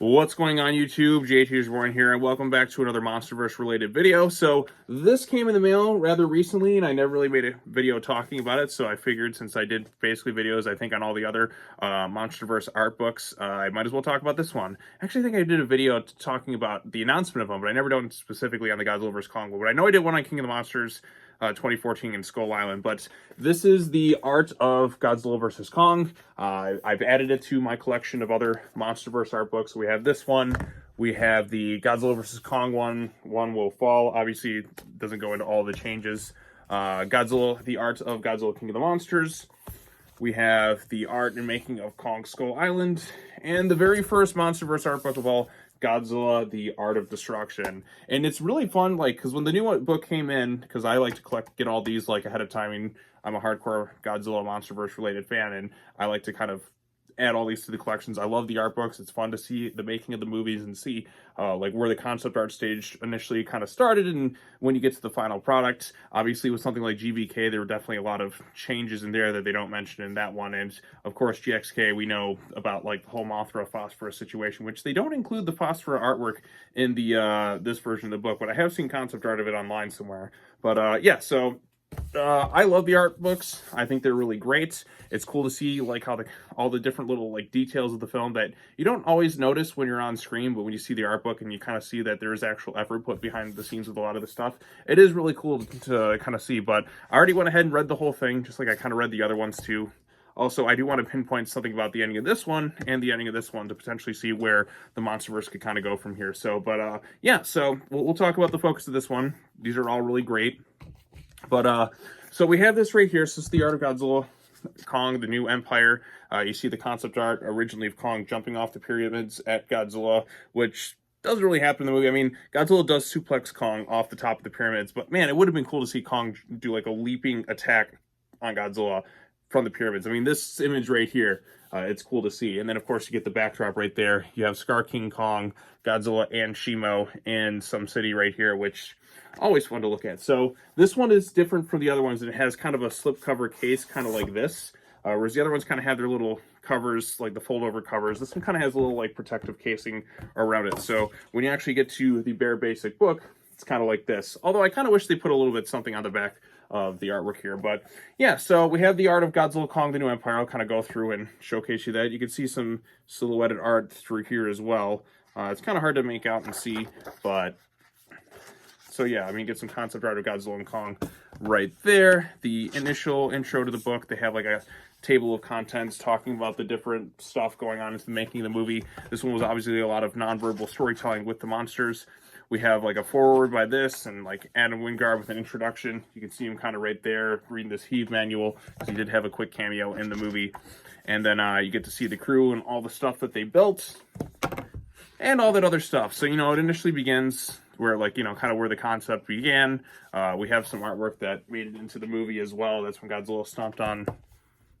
What's going on YouTube? JT here, and welcome back to another Monsterverse related video. So this came in the mail rather recently, and I never really made a video talking about it, so I figured since I did basically videos, I think, on all the other Monsterverse art books, I might as well talk about this one. Actually, I think I did a video talking about the announcement of them, but I never done specifically on the Godzilla vs. Kong one. But I know I did one on King of the Monsters 2014 in Skull Island, but this is the Art of Godzilla vs. Kong. I've added it to my collection of other Monsterverse art books. We have this one. We have the Godzilla vs. Kong one. One will fall. Obviously, it doesn't go into all the changes. Godzilla, the Art of Godzilla King of the Monsters. We have the art and making of Kong Skull Island. And the very first Monsterverse art book of all, Godzilla, the Art of Destruction. And it's really fun, like, because when the new book came in, because I like to get all these, like, ahead of time. I mean, I'm a hardcore Godzilla Monsterverse related fan, and I like to kind of add all these to the collections. I love the art books. It's fun to see the making of the movies and see like where the concept art stage initially kind of started and when you get to the final product. Obviously with something like GVK, there were definitely a lot of changes in there that they don't mention in that one. And of course GXK, we know about like the whole Mothra Phosphorus situation, which they don't include the Phosphora artwork in the this version of the book, but I have seen concept art of it online somewhere. But yeah, so I love the art books. I think they're really great. It's cool to see like how all the different little like details of the film that you don't always notice when you're on screen, but when you see the art book and you kind of see that there's actual effort put behind the scenes with a lot of the stuff, it is really cool to kind of see. But I already went ahead and read the whole thing, just like I kind of read the other ones too. Also, I do want to pinpoint something about the ending of this one and the ending of this one to potentially see where the Monsterverse could kind of go from here. So, but yeah, so we'll talk about the focus of this one. These are all really great. But so we have this right here. So this is the Art of Godzilla, Kong, the New Empire. You see the concept art originally of Kong jumping off the pyramids at Godzilla, which doesn't really happen in the movie. I mean, Godzilla does suplex Kong off the top of the pyramids, but man, it would have been cool to see Kong do like a leaping attack on Godzilla from the pyramids. I mean, this image right here, it's cool to see. And then, of course, you get the backdrop right there. You have Scar King Kong, Godzilla, and Shimo in some city right here, which always fun to look at. So this one is different from the other ones. It has kind of a slipcover case, kind of like this, whereas the other ones kind of have their little covers, like the fold-over covers. This one kind of has a little like protective casing around it. So when you actually get to the bare basic book, it's kind of like this. Although I kind of wish they put a little bit something on the back of the artwork here. But yeah, so we have the Art of Godzilla Kong, the New Empire. I'll kind of go through and showcase you that. You can see some silhouetted art through here as well. It's kind of hard to make out and see, but so yeah, I mean, get some concept art of Godzilla and Kong right there. The initial intro to the book, they have like a table of contents talking about the different stuff going on into the making of the movie. This one was obviously a lot of nonverbal storytelling with the monsters. We have like a foreword by this and like Adam Wingard with an introduction. You can see him kind of right there reading this Heave manual. He did have a quick cameo in the movie. And then you get to see the crew and all the stuff that they built and all that other stuff. So, you know, it initially begins where, like, you know, kind of where the concept began. We have some artwork that made it into the movie as well. That's when Godzilla stomped on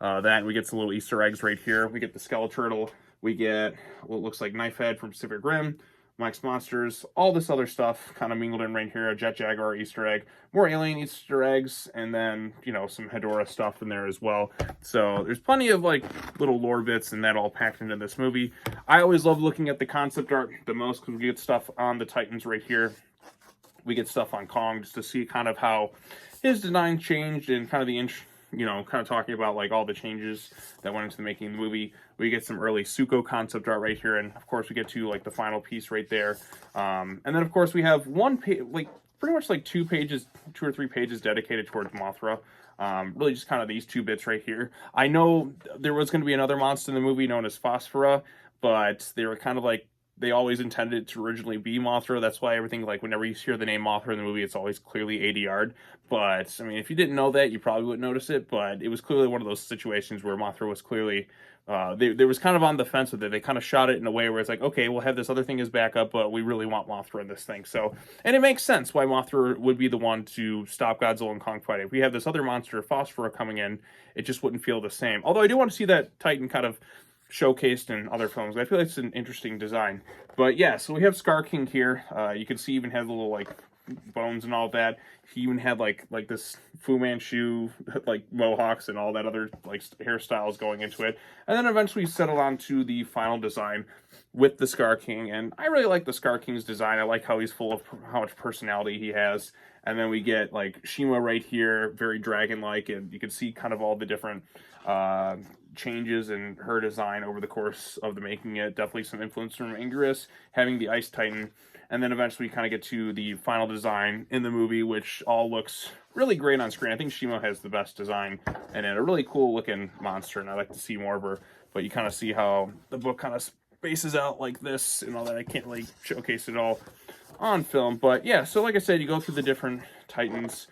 that. And we get some little Easter eggs right here. We get the Skeleturtle. We get what looks like Knifehead from Pacific Rim, Mike's Monsters, all this other stuff kind of mingled in right here. A Jet Jaguar Easter egg, more alien Easter eggs, and then, you know, some Hedorah stuff in there as well. So there's plenty of like little lore bits and that all packed into this movie. I always love looking at the concept art the most because we get stuff on the Titans right here. We get stuff on Kong just to see kind of how his design changed and kind of the you know, kind of talking about like all the changes that went into the making of the movie. We get some early Suko concept art right here, and of course we get to like the final piece right there. And then of course we have one page, like pretty much like 2 or 3 pages dedicated towards Mothra. Really just kind of these 2 bits right here. I know there was going to be another monster in the movie known as Phosphora, but they were kind of like, they always intended it to originally be Mothra. That's why everything, like, whenever you hear the name Mothra in the movie, it's always clearly ADR'd. But, I mean, if you didn't know that, you probably wouldn't notice it. But it was clearly one of those situations where Mothra was clearly, they was kind of on the fence with it. They kind of shot it in a way where it's like, okay, we'll have this other thing as backup, but we really want Mothra in this thing. So, and it makes sense why Mothra would be the one to stop Godzilla and Kong fighting. If we have this other monster, Phosphora, coming in, it just wouldn't feel the same. Although I do want to see that Titan kind of showcased in other films. I feel like it's an interesting design. But yeah, so we have Scar King here. You can see even has a little like bones and all that. He even had like this Fu Manchu like mohawks and all that other like hairstyles going into it. And then eventually settled on to the final design with the Scar King. And I really like the Scar King's design. I like how he's full of how much personality he has. And then we get like Shima right here, very dragon-like, and you can see kind of all the different changes in her design over the course of the making it. Definitely some influence from Anguirus, having the Ice Titan. And then eventually we kind of get to the final design in the movie, which all looks really great on screen. I think Shima has the best design and a really cool looking monster, and I'd like to see more of her. But you kind of see how the book kind of spaces out like this and all that. I can't really showcase it all on film. But yeah, so like I said, you go through the different Titans.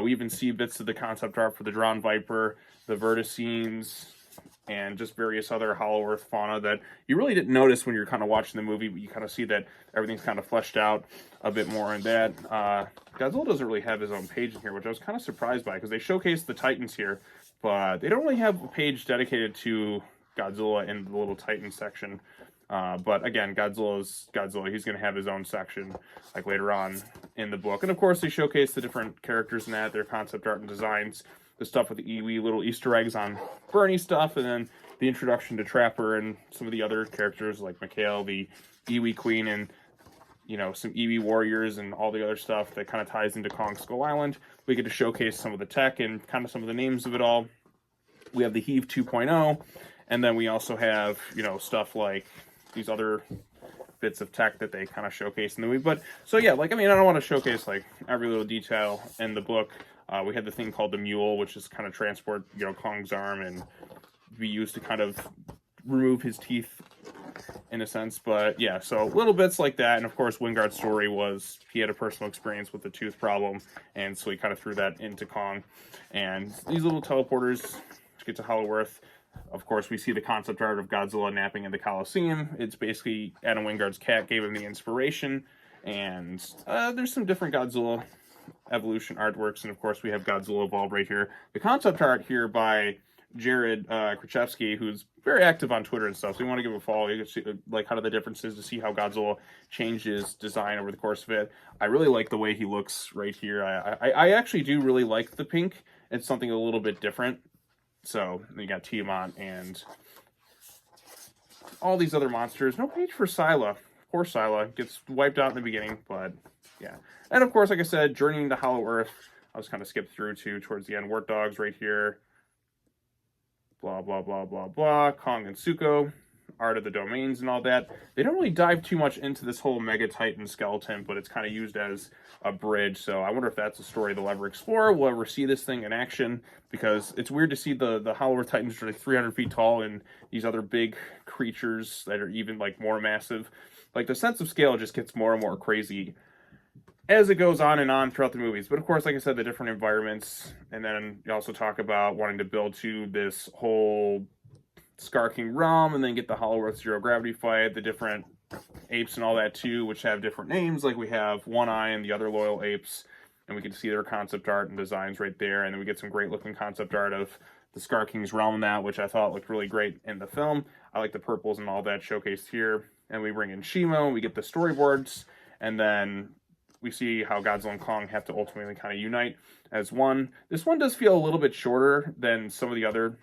We even see bits of the concept art for the Drowned Viper, the Verticines, and just various other Hollow Earth fauna that you really didn't notice when you're kind of watching the movie, but you kind of see that everything's kind of fleshed out a bit more in that. Godzilla doesn't really have his own page in here, which I was kind of surprised by, because they showcase the Titans here, but they don't really have a page dedicated to Godzilla in the little Titan section. But again, Godzilla's Godzilla. He's going to have his own section like later on in the book. And of course, they showcase the different characters in that, their concept art and designs, the stuff with the Iwi little Easter eggs on Bernie stuff, and then the introduction to Trapper and some of the other characters like Mikhail, the Iwi Queen, and you know, some Iwi warriors and all the other stuff that kind of ties into Kong Skull Island. We get to showcase some of the tech and kind of some of the names of it all. We have the Heave 2.0, and then we also have, you know, stuff like these other bits of tech that they kind of showcase in the movie. But so yeah, like, I mean, I don't want to showcase like every little detail in the book. We had the thing called the Mule, which is kind of transport, you know, Kong's arm and be used to kind of remove his teeth in a sense. But yeah, so little bits like that. And of course, Wingard's story was he had a personal experience with the tooth problem, and so he kind of threw that into Kong. And these little teleporters get to Hollow Earth. Of course, we see the concept art of Godzilla napping in the Coliseum. It's basically Adam Wingard's cat gave him the inspiration. And there's some different Godzilla evolution artworks. And of course, we have Godzilla Evolved right here. The concept art here by Jared Krachevsky, who's very active on Twitter and stuff. So you want to give him a follow. You can see like how the difference is to see how Godzilla changed his design over the course of it. I really like the way he looks right here. I actually do really like the pink. It's something a little bit different. So you got Tiamat and all these other monsters. No page for Scylla. Poor Scylla gets wiped out in the beginning, but yeah. And of course, like I said, Journeying to Hollow Earth. I was kind of skipped through to towards the end. Wart Dogs right here. Blah, blah, blah, blah, blah. Kong and Suko. Art of the Domains and all that. They don't really dive too much into this whole Mega Titan skeleton, but it's kind of used as a bridge. So I wonder if that's a story they'll ever explore. We'll ever see this thing in action, because it's weird to see the Hollow Earth Titans are like 300 feet tall and these other big creatures that are even like more massive. Like the sense of scale just gets more and more crazy as it goes on and on throughout the movies. But of course, like I said, the different environments, and then you also talk about wanting to build to this whole Scar King realm, and then get the Hollow Earth Zero Gravity fight, the different apes and all that too, which have different names. Like we have One Eye and the other loyal apes, and we can see their concept art and designs right there. And then we get some great looking concept art of the Scar King's realm now, which I thought looked really great in the film. I like the purples and all that showcased here. And we bring in Shimo, we get the storyboards, and then we see how Godzilla and Kong have to ultimately kind of unite as one. This one does feel a little bit shorter than some of the other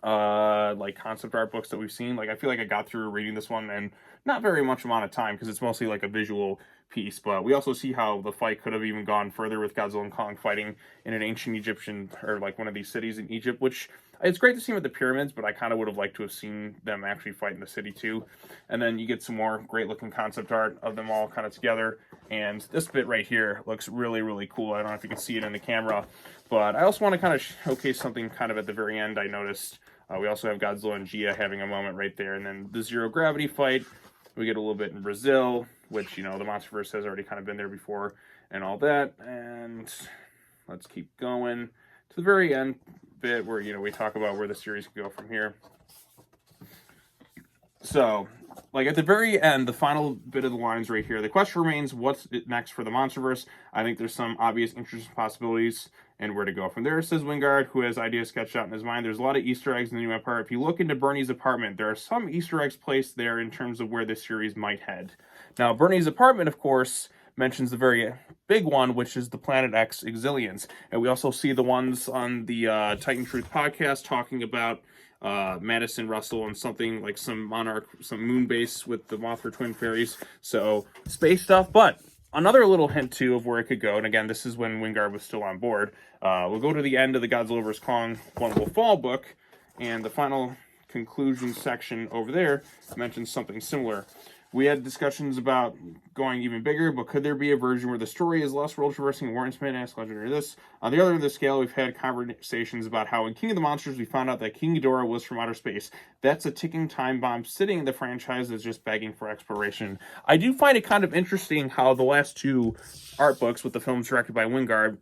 like concept art books that we've seen. Like I feel like I got through reading this one and not very much amount of time, because it's mostly like a visual piece. But we also see how the fight could have even gone further with Godzilla and Kong fighting in an ancient Egyptian, or like one of these cities in Egypt, which it's great to see with the pyramids, but I kind of would have liked to have seen them actually fight in the city too. And then you get some more great looking concept art of them all kind of together. And this bit right here looks really, really cool. I don't know if you can see it in the camera, but I also want to kind of showcase something kind of at the very end I noticed. We also have Godzilla and Gia having a moment right there. And then the zero gravity fight, we get a little bit in Brazil, which, you know, the Monsterverse has already kind of been there before and all that. And let's keep going to the very end bit where, you know, we talk about where the series can go from here. So, like at the very end, the final bit of the lines right here, the question remains, what's next for the Monsterverse? I think there's some obvious interesting possibilities and where to go from there, says Wingard, who has ideas sketched out in his mind. There's a lot of Easter eggs in the new Empire. If you look into Bernie's apartment, there are some Easter eggs placed there in terms of where this series might head. Now, Bernie's apartment, of course, mentions the very big one, which is the Planet X Exilians. And we also see the ones on the Titan Truth podcast talking about Madison Russell and something like some Monarch, some moon base with the Mothra twin fairies. So space stuff, but another little hint too of where it could go. And again, this is when Wingard was still on board. We'll go to the end of the Godzilla vs. Kong One Will Fall book, and the final conclusion section over there mentions something similar. We had discussions about going even bigger, but could there be a version where the story is less world traversing and more intimate, ask legendary this? On the other end of the scale, we've had conversations about how in King of the Monsters, we found out that King Ghidorah was from outer space. That's a ticking time bomb sitting in the franchise that's just begging for exploration. I do find it kind of interesting how the last two art books with the films directed by Wingard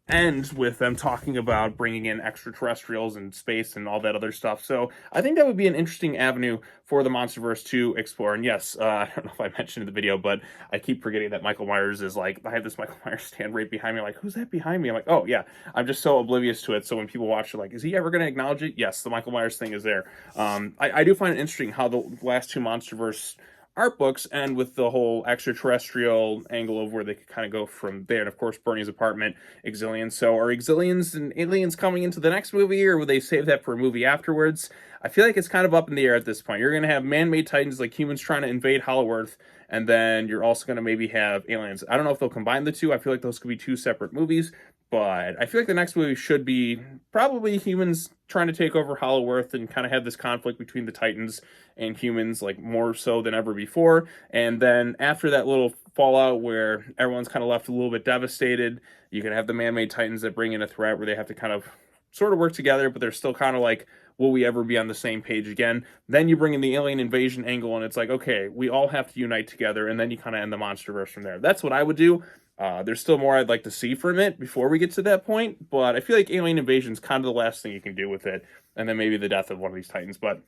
ends with them talking about bringing in extraterrestrials and space and all that other stuff. So I think that would be an interesting avenue for the Monsterverse to explore. And yes, I don't know if I mentioned in the video, but I keep forgetting that Michael Myers is like, I have this Michael Myers stand right behind me. I'm like, who's that behind me? I'm like, oh yeah, I'm just so oblivious to it. So when people watch it, like, is he ever going to acknowledge it? Yes, the Michael Myers thing is there. I do find it interesting how the last two Monsterverse art books end with the whole extraterrestrial angle of where they could kind of go from there. And of course, Bernie's apartment, Exilians. So are Exilians and aliens coming into the next movie, or will they save that for a movie afterwards? I feel like it's kind of up in the air at this point. You're going to have man-made titans like humans trying to invade Hollow Earth, and then you're also going to maybe have aliens. I don't know if they'll combine the two. I feel like those could be two separate movies, but I feel like the next movie should be probably humans trying to take over Hollow Earth and kind of have this conflict between the Titans and humans, like more so than ever before. And then after that little fallout where everyone's kind of left a little bit devastated, you can have the man-made Titans that bring in a threat where they have to kind of sort of work together, but they're still kind of like, will we ever be on the same page again? Then you bring in the alien invasion angle, and it's like, okay, we all have to unite together, and then you kind of end the Monsterverse from there. That's what I would do. There's still more I'd like to see from it before we get to that point, but I feel like alien invasion is kind of the last thing you can do with it, and then maybe the death of one of these Titans. But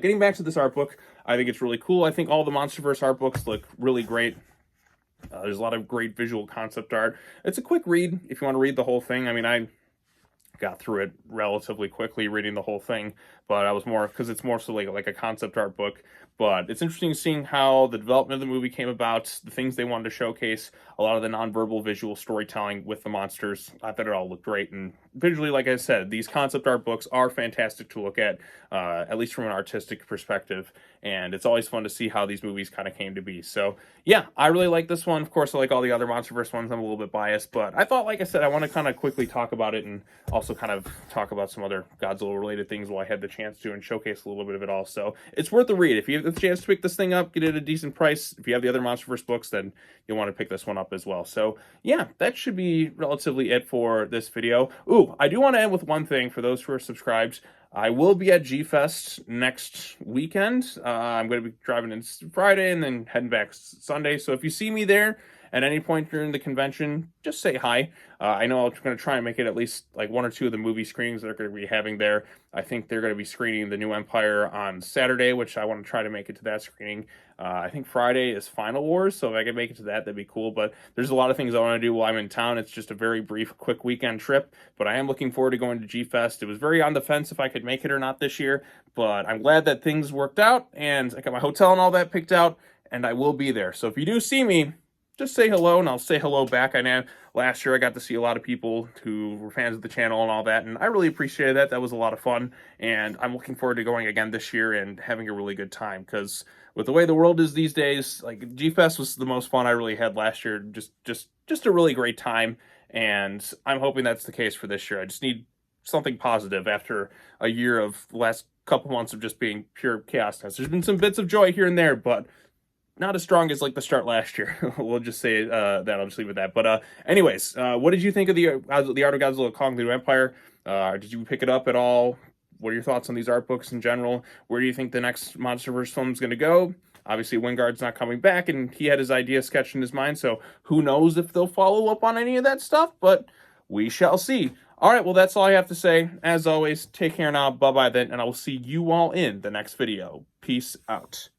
getting back to this art book, I think it's really cool. I think all the Monsterverse art books look really great. There's a lot of great visual concept art. It's a quick read if you want to read the whole thing. I mean, I got through it relatively quickly reading the whole thing, but I was more, because it's more so like a concept art book. But it's interesting seeing how the development of the movie came about, the things they wanted to showcase, a lot of the nonverbal visual storytelling with the monsters. I thought it all looked great, and visually, like I said, these concept art books are fantastic to look at least from an artistic perspective, and it's always fun to see how these movies kind of came to be. So yeah, I really like this one. Of course, I like all the other Monsterverse ones. I'm a little bit biased, but I thought, like I said, I want to kind of quickly talk about it and also kind of talk about some other Godzilla-related things while I had the chance to and showcase a little bit of it all. So it's worth the read. If you have the chance to pick this thing up, get it at a decent price. If you have the other Monsterverse books, then you'll want to pick this one up as well. So yeah, that should be relatively it for this video. Ooh, I do want to end with one thing for those who are subscribed. I will be at G-Fest next weekend. I'm going to be driving in Friday and then heading back Sunday. So if you see me there at any point during the convention, just say hi. I know I'm going to try and make it at least like one or two of the movie screenings they're going to be having there. I think they're going to be screening The New Empire on Saturday, which I want to try to make it to that screening. I think Friday is Final Wars, so if I could make it to that, that'd be cool. But there's a lot of things I want to do while I'm in town. It's just a very brief, quick weekend trip, but I am looking forward to going to G-Fest. It was very on the fence if I could make it or not this year, but I'm glad that things worked out, and I got my hotel and all that picked out, and I will be there. So if you do see me, just say hello, and I'll say hello back. I know last year I got to see a lot of people who were fans of the channel and all that, and I really appreciated that. That was a lot of fun, and I'm looking forward to going again this year and having a really good time, because with the way the world is these days, like, G-Fest was the most fun I really had last year. Just a really great time, and I'm hoping that's the case for this year. I just need something positive after a year of the last couple months of just being pure chaos. There's been some bits of joy here and there, but not as strong as like the start last year. We'll just say that. I'll just leave it at that. But anyways, what did you think of the Art of Godzilla Kong the New Empire? Did you pick it up at all? What are your thoughts on these art books in general? Where do you think the next Monsterverse film is going to go? Obviously, Wingard's not coming back, and he had his idea sketched in his mind, so who knows if they'll follow up on any of that stuff, but we shall see. All right, well, that's all I have to say. As always, take care now. Bye-bye then, and I will see you all in the next video. Peace out.